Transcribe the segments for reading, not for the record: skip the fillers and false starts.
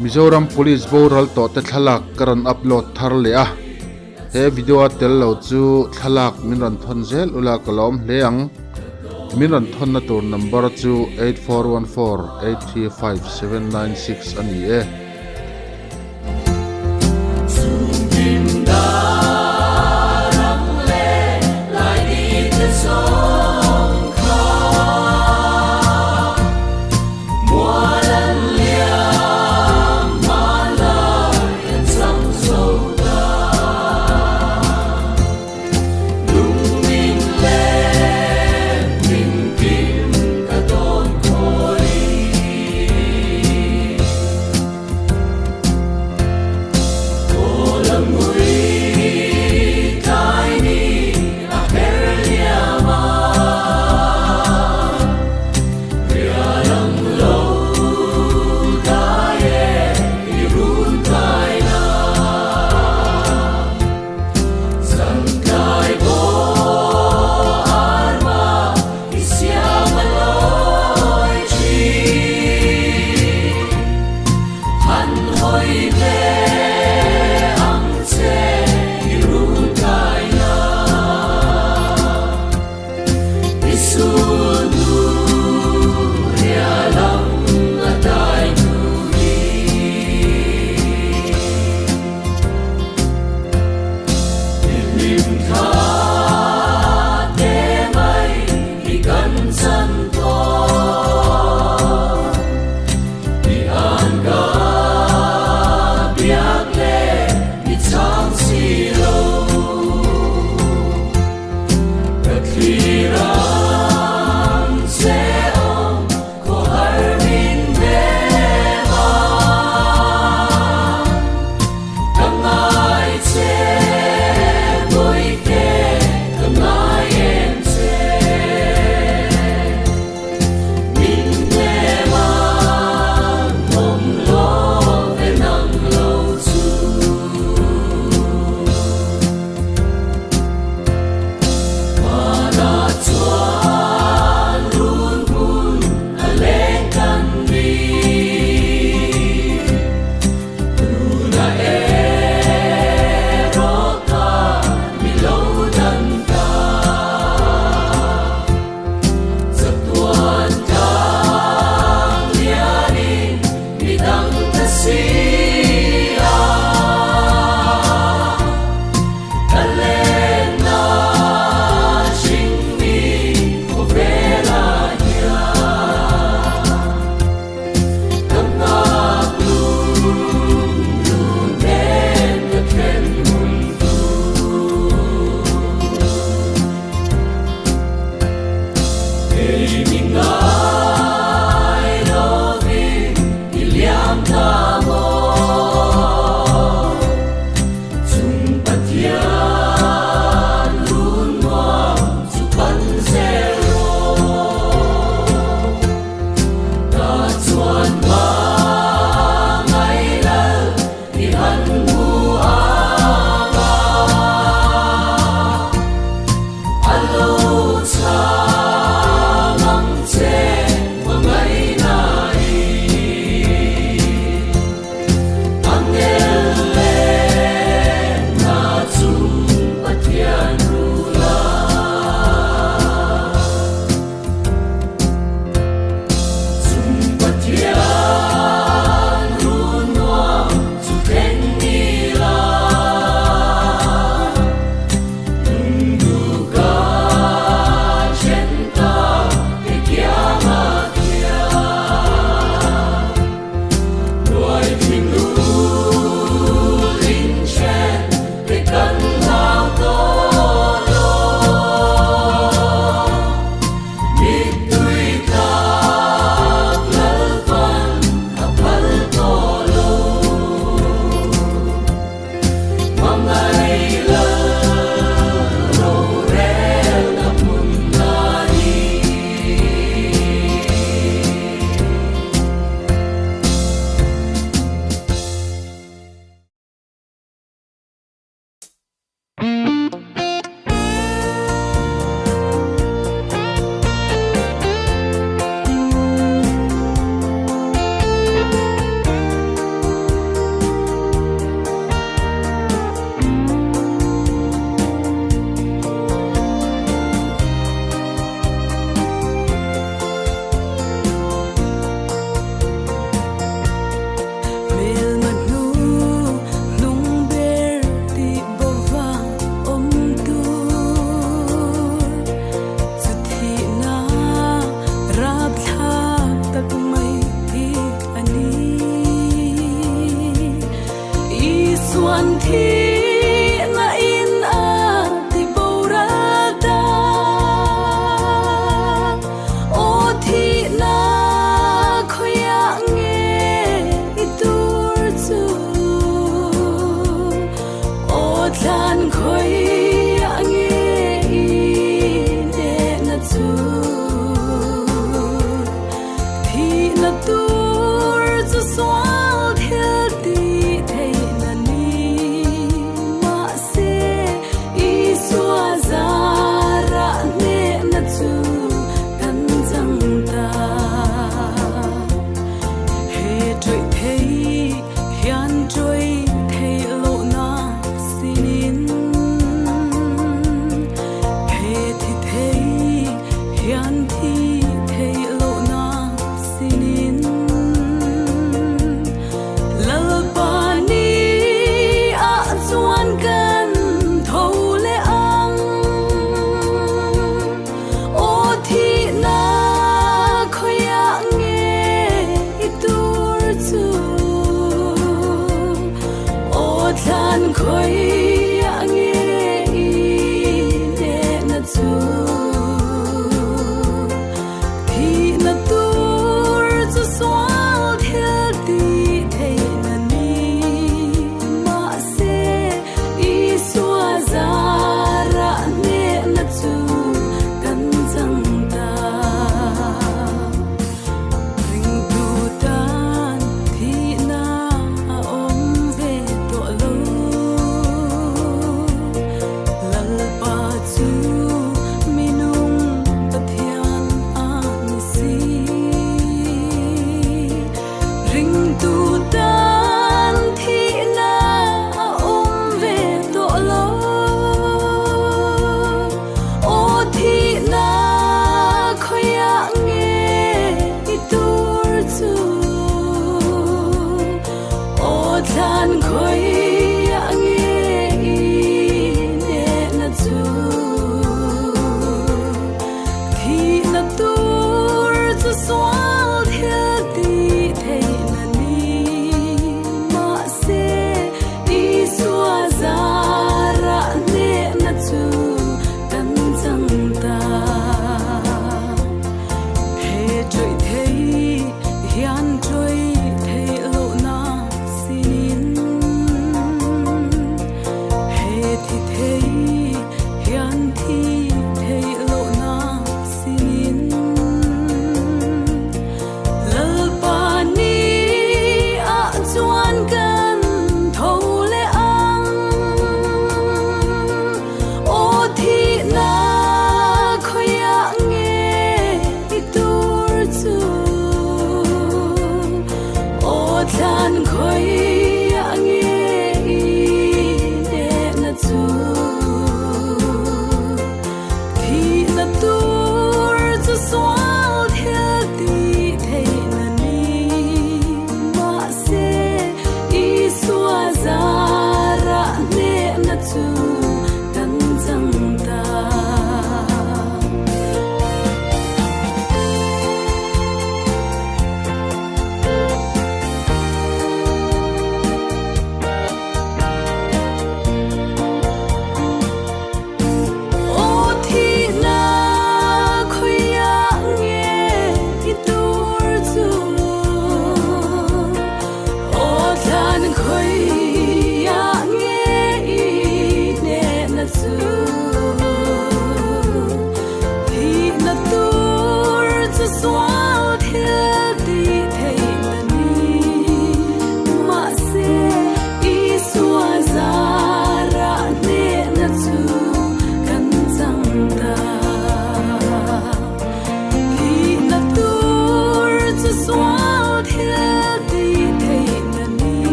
Mizoram Police Boral to te thalak karan upload thar le a he video tel lo chu thalak minran thon zel ula kolom leang minran thon na tur number chu 8414835796 ani e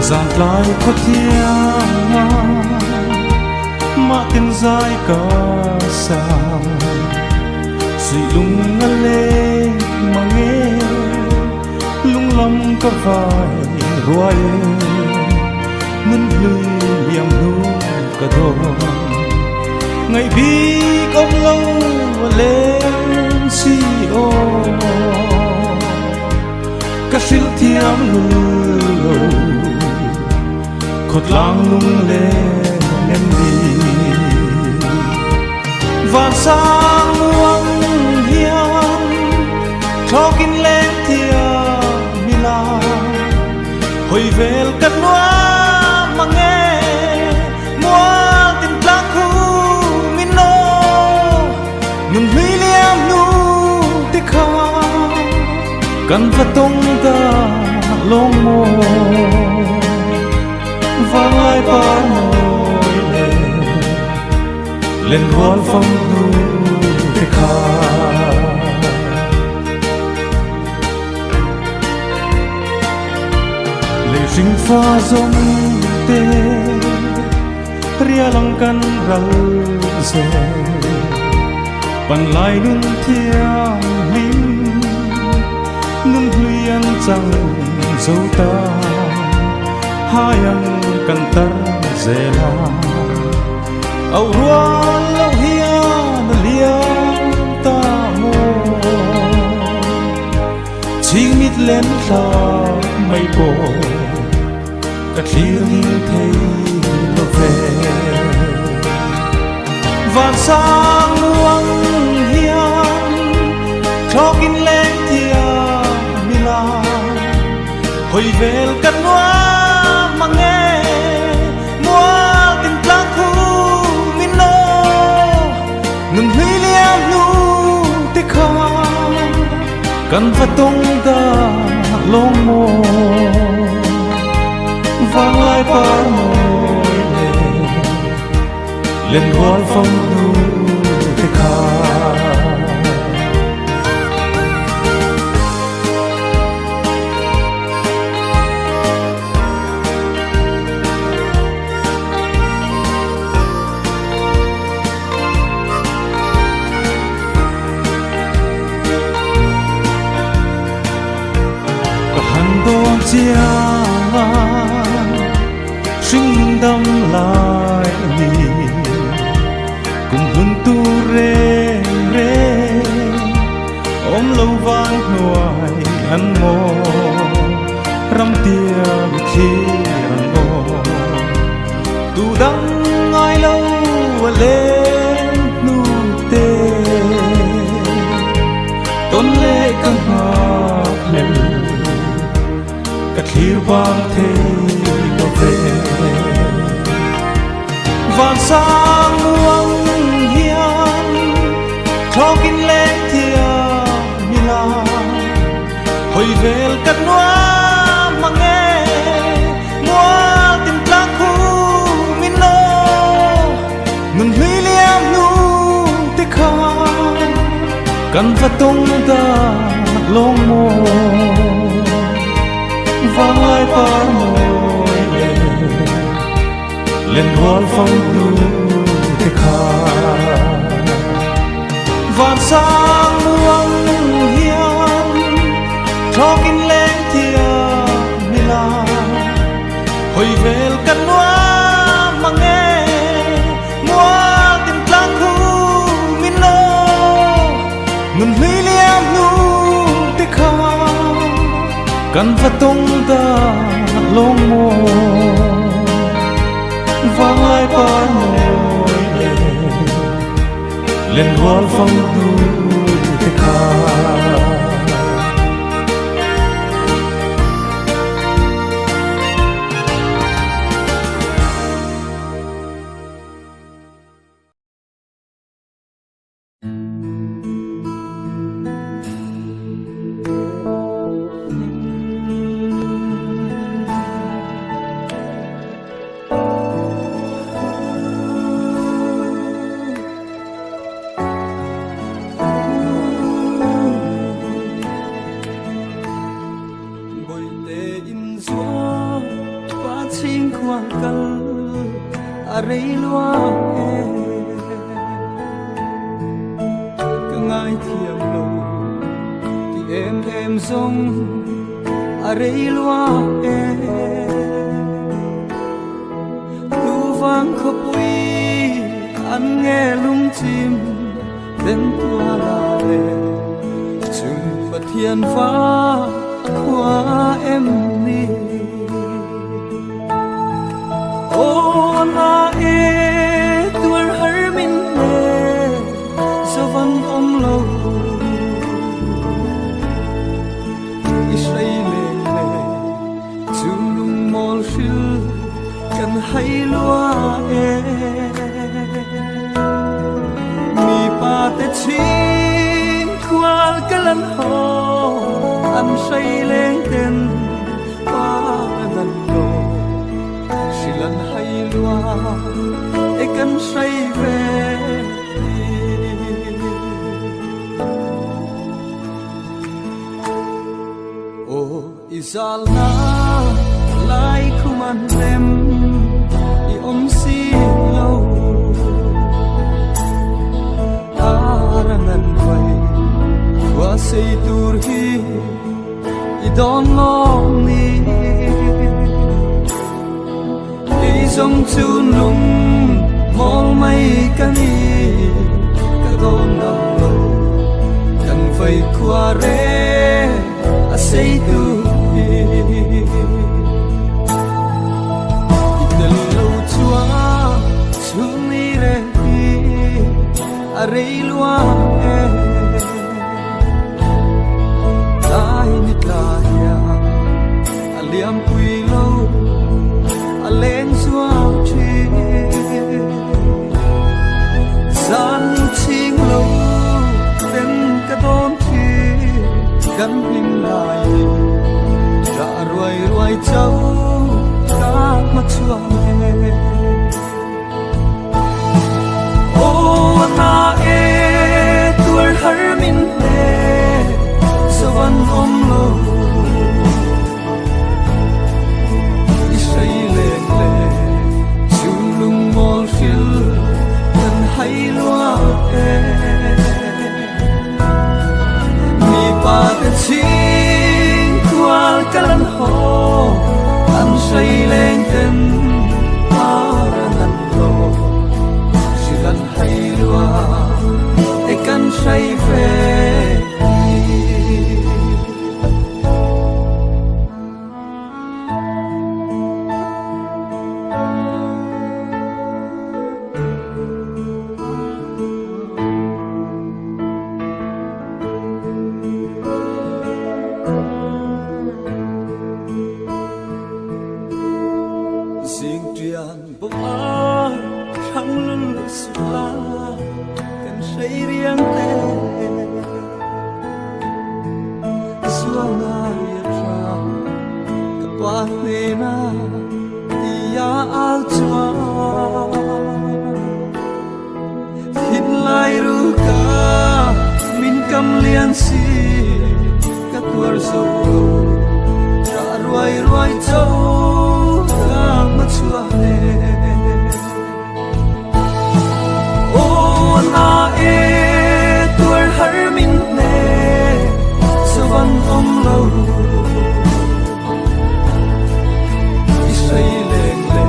giàn lại có thiên mà tên dài cả xa suy lung ngân lê mà nghe lung lâm có vai ruồi ngân lưới liềm nu cả đôi ngày bi công lâu lên si ô cả siêu thiam lưu cột lang lung lên em đi và sang muang hiang cho kinh lên thiam mila hồi về cất noa mà nghe mua tình lang khu mino ngừng huy liam nu tích kha cần vật tung ta lông mồ vang lại ba môi lên gót phong nu tích kha lệ sinh pha giống tê ria lăng căn rau dê bàn lại nung thiang lim nung huyền chẳng dấu ta hai anh cần tar dê la âu rua lâu hiền liang ta mô chỉ mít lên là mây bồ cả thiên thấy nó về vạn sang muang hiang cho kinh lên thiam mila hồi về cất noa mà nghe mua tình lang khu mino ngừng huy liam nu tích kha cần vật tung ta lông mồ vang lại ba môi lên gót phong nu tích kha chia sinh đâm lại cùng hương tu rê rê ôm lâu vang hoài ăn mồ răm tiêm khi răng ngô tu đắng ai lâu lên nu tê tôn lệ căng ngọc lên khi vang thế nó về vạn sang muang hiang cho kinh lên thiam mila hồi về cất noa mà nghe mua tình lang khu mino ngừng huy liam nu tích kha cần vật tung ta lông mồ vang lại ba môi lên gót phong nu tích kha vạn sang muang hiang cho kinh lên thiam mila hồi về cất noa mà nghe mua tình lang khu mino ngừng huy liam nu tích kha cần vật tung ta lông mồ vang lại ba môi lên gót phong nu tích kha อะไรลัวก็ง่ายเทียมลงที่เอ็มทรงอะไรลัวดูฟังขบุยอันแง่ลุงจิมเป็นตัวลาเลจึงประเทียนฟ้าขวาเอ็มนี่โอ้นาเอตัวหามินเล่สวรรค์อมโลอิสราเอลเล่จูลุงมอลชิลกันให้ลัวมีป่าแต่ชิงควาลกันลันหออันใส่เลงเต็นป่านันโลชิลันให้ลัวกันใส่เวโออิซาลนาไลคุมันเต็มอีอมซีโลarangan vai wa sei tur hi I don't know ni I zong chu lung mol mai ka ni ka don dam lo kan vai kwa re a sei tu hi del lo chua chu ni reอะไรลัวลายนิดลายาอเลียมปุยโลอเลงสวาวชีสันชิงโลเป็นกระโดนทีกันพิมลายจะรวยเจ้ากามาช่วยนาเอตัวหามินเล่สวรรค์อมโลอิสราเอลเล่จูลุงมอลชิลกันให้ลัวมีป่าแต่ชิงควาลกันลันหออันใส่เลงเต็มป่านันโลกันให้ลัวกันใช้เฟสิ่งเดียนบอกทั้งลุ่นสุลากันใช้เรียงแต่สวงอายตรากับปาเนนาที่ยาอัลจวาหินลายรูกามินกำเลียนสีกับตัวสูจะรวยเจ้ามาช่วยโอ้นาเอตัวหามินเล่สวรรค์อมโลอิสราเอลเล่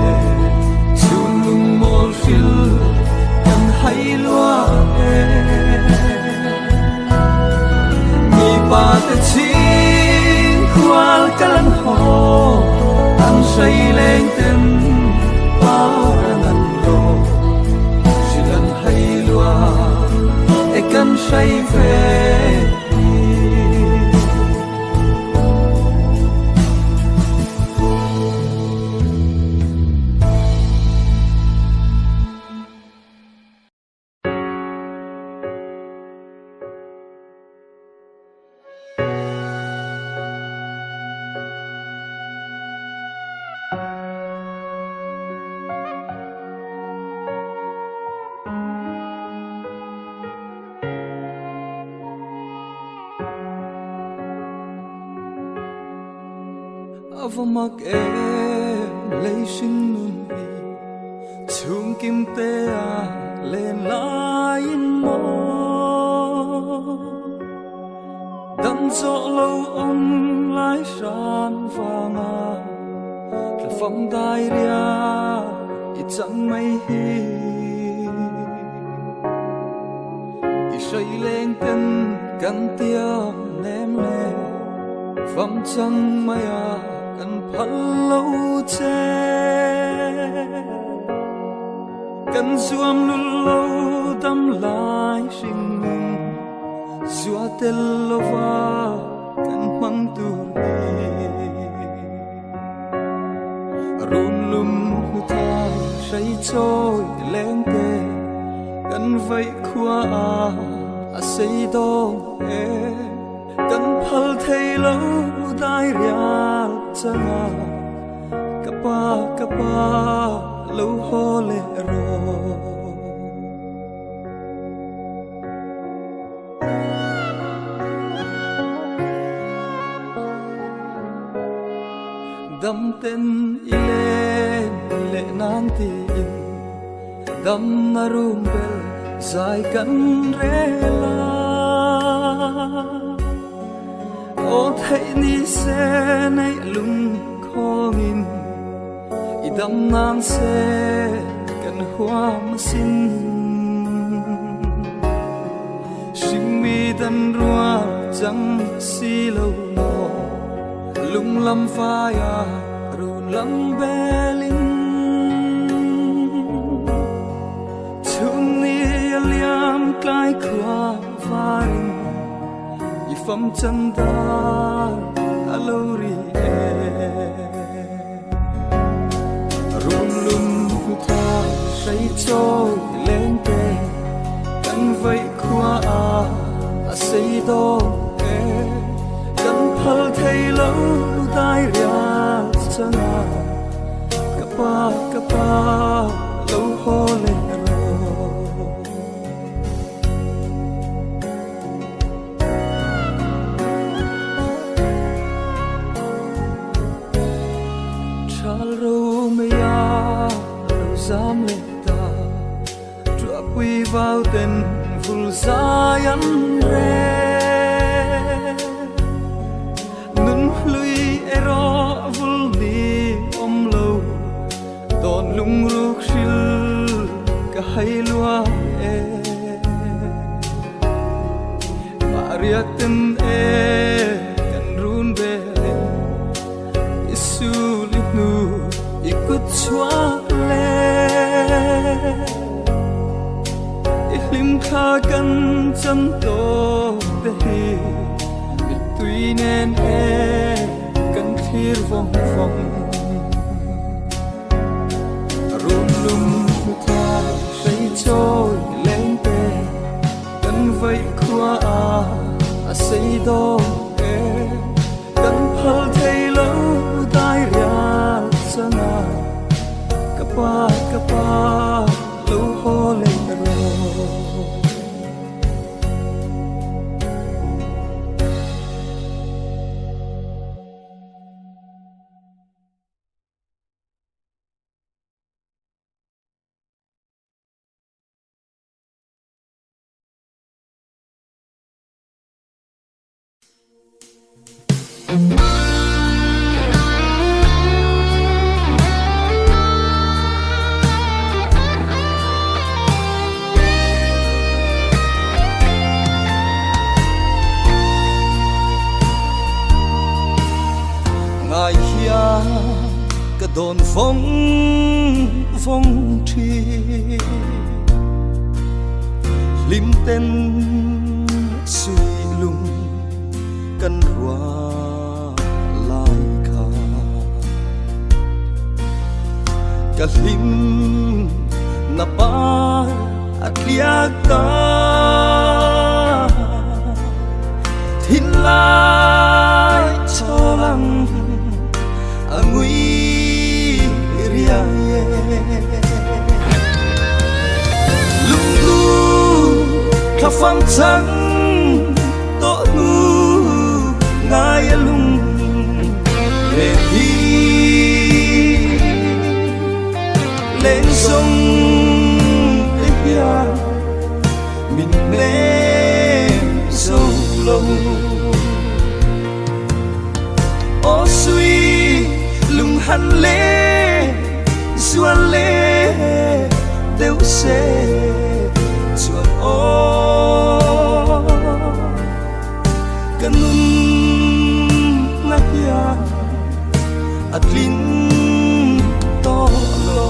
จูลุงมอลชิลกันให้ลัวมีป่าแต่ชิงควาลกันลันหออันใส่เลงเต็มป่านันโลชิลันให้ลัวกันใช้เฟAvamak leising nun chung kim te a lên lại mô đâm gió lâu ông lái sàn và mà là phong tai ria ít chẳng mây hi ít say lên tên căn tiêu ném lệ phong chẳng mây à căn phật lâu che căn zuam lu lâu tâm lại sinh mình zua tel lova căn mang tu run lum hu thai say trôi lên tê căn vây khoa à say đo e căn phal thei lâu tai ria changa kapa lâu ho le ro đâm tên ile nan tin đâm na rum bel dài cắn rela ô thấy ni se nay lung khó nghìn đâm nan se cần hoa xin sinh mi đan rua chẳng si lâu nọ lung lâm phai à run lâm bê linh chung ni liam cai khoa phai y phẩm chân ta lâu ri run lum thai say trôi lên tê căn vây khoa à say đo căn phal thei lâu tai ria changa kapa lâu ho le ro chal ro me ya lo zam le ta drop quy vào tên vul zayan re lui ero vulni omlo don lung ruk shil ka hailwa e mariaten e kan run be isu litnu ikut chwa le ilim kha kan chan to te hi tuy nên cần khir vòng vòng run lum thai say trôi lên tê cần vây khoa à say đo cần phal thei lâu tai ria changa kapa lâu ho le ro ngài hia cả đồn phong tri lim tên suy lung căn hoa lai kha cả lim na pa atliata thin lai cho lăng angui ria lung lu kha phang chang to nu ngai lung le hi lên sông lâu ô suy lùng hẳn lê xuân lê đều sẽ chuột ô cần nát ya at lin to lo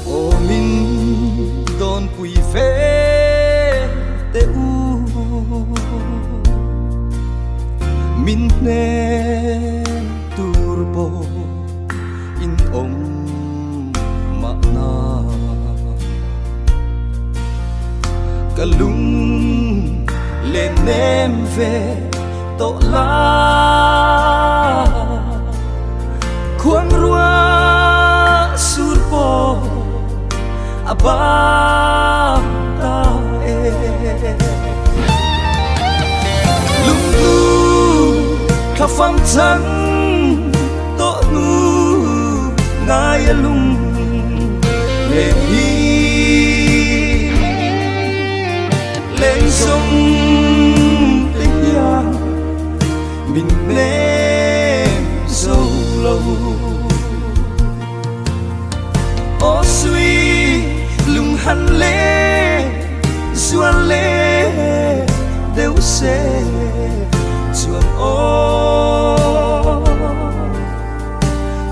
ô min don pui ve te u min ne turbo in om ma na kalung lên em về tổ la khuôn rua surpo abang ta lung lu khắp phăng trắng tổ nu ngay lung lên đi lên sông tình ya mình nên sâu lâu ô suy lùng hẳn lê xuân lê đều sẽ chuột ô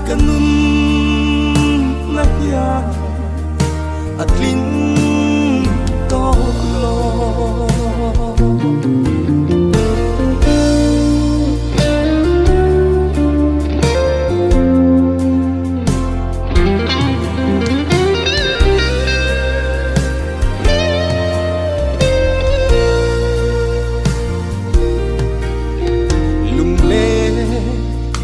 cần nát ya at lin to lo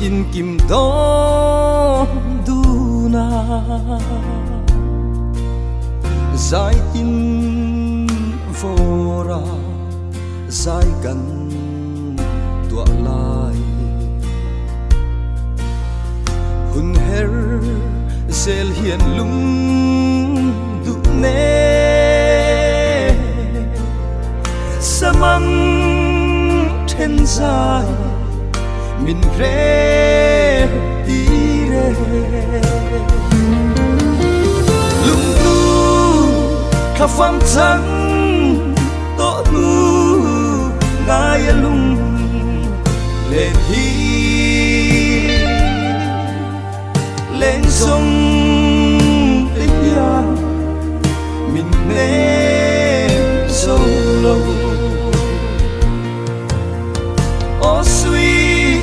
in kim đón du na dài tin vô ra dài gần tua lại hun her zel hiền lung du nè samang thiên dài min re đi re lung tu khắp phăng trắng tổ nu ngay lung lên hi lên sông tình ya mình nên sâu lâu ô suy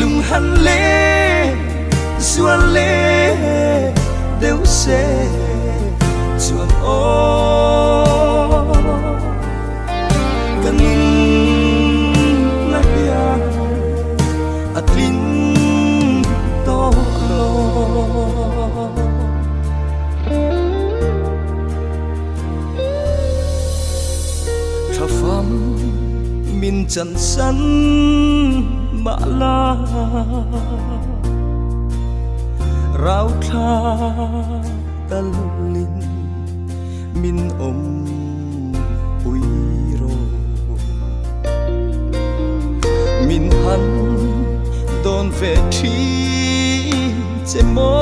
lùng hẳn lê xuân lê đều sẽ chuột ô cần nát ya at lin to lo thà pham min chân sân mà la rau tha tal linh min om ui ro min han don ve thi che mo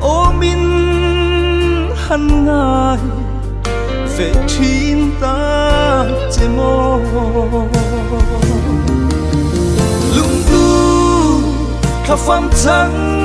o min han ngai về thiên ta che mo lung tu khắp phăng trắng